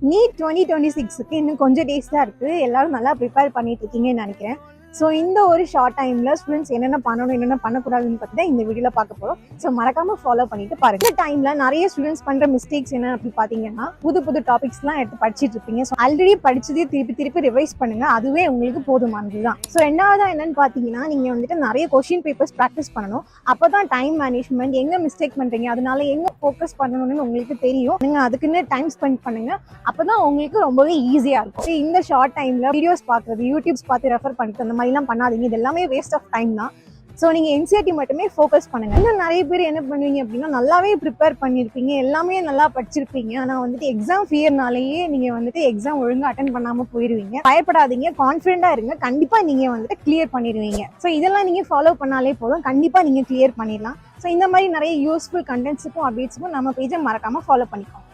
NEET 2026க்கு இன்னும் கொஞ்சம் days தான் இருக்குது. எல்லாரும் நல்லா ப்ரிப்பேர் பண்ணிட்டு இருக்கீங்கன்னு நினைக்கிறேன். ஸோ இந்த ஒரு ஷார்ட் டைமில் ஸ்டூடெண்ட்ஸ் என்னென்ன பண்ணணும் என்னென்ன பண்ணக்கூடாதுன்னு பற்றி தான் இந்த வீடியோவில் பார்க்க போகிறோம். ஸோ மறக்காமல் ஃபாலோ பண்ணிட்டு பாருங்க. இந்த டைமில் நிறைய ஸ்டூடெண்ட்ஸ் பண்ணுற மிஸ்டேக்ஸ் என்ன அப்படி பார்த்தீங்கன்னா, புது புது டாபிக்ஸ்லாம் எடுத்து படிச்சுட்டு இருப்பீங்க. ஸோ ஆல்ரெடி படிச்சதே திருப்பி ரிவைஸ் பண்ணுங்க. அதுவே உங்களுக்கு போதுமானது தான். ஸோ ரெண்டாவது என்னன்னு பார்த்தீங்கன்னா, நீங்கள் வந்துட்டு நிறைய கொஷின் பேப்பர்ஸ் ப்ராக்டிஸ் பண்ணணும். அப்போ தான் டைம் மேனேஜ்மெண்ட் எங்கே மிஸ்டேக் பண்ணுறீங்க, அதனால எங்கே ஃபோக்கஸ் பண்ணணும்னு உங்களுக்கு தெரியும். நீங்கள் அதுக்குன்னு டைம் ஸ்பெண்ட் பண்ணுங்க. அப்போ தான் உங்களுக்கு ரொம்பவே ஈஸியாக இருக்கும். இந்த ஷார்ட் டைமில் வீடியோஸ் பார்க்குறது, யூடியூப்ஸ் பார்த்து ரெஃபர் பண்ணுறது, அந்த மாதிரிலாம் பண்ணாதீங்க. இது எல்லாமே வேஸ்ட் ஆஃப் டைம் தான். ஸோ நீங்கள் என்சிஆர்டி மட்டுமே ஃபோக்கஸ் பண்ணுங்க. இன்னும் நிறைய பேர் என்ன பண்ணுவீங்க அப்படின்னா, நல்லாவே ப்ரிப்பேர் பண்ணியிருப்பீங்க, எல்லாமே நல்லா படிச்சிருப்பீங்க. ஆனால் வந்துட்டு எக்ஸாம் ஃபியர்னாலேயே நீங்கள் வந்துட்டு எக்ஸாம் ஒழுங்காக அட்டன் பண்ணாமல் போயிடுவீங்க. பயப்படாதீங்க, கான்ஃபிடென்ட்டாக இருங்க. கண்டிப்பாக நீங்கள் வந்துட்டு கிளியர் பண்ணிடுவீங்க. ஸோ இதெல்லாம் நீங்கள் ஃபாலோ பண்ணாலே போதும், கண்டிப்பாக நீங்கள் கிளியர் பண்ணிடலாம். ஸோ இந்த மாதிரி நிறைய யூஸ்ஃபுல் கண்டென்ட்ஸுக்கும் அப்டேட்ஸுக்கும் நம்ம பேஜை மறக்காமல் ஃபாலோ பண்ணிக்கோங்க.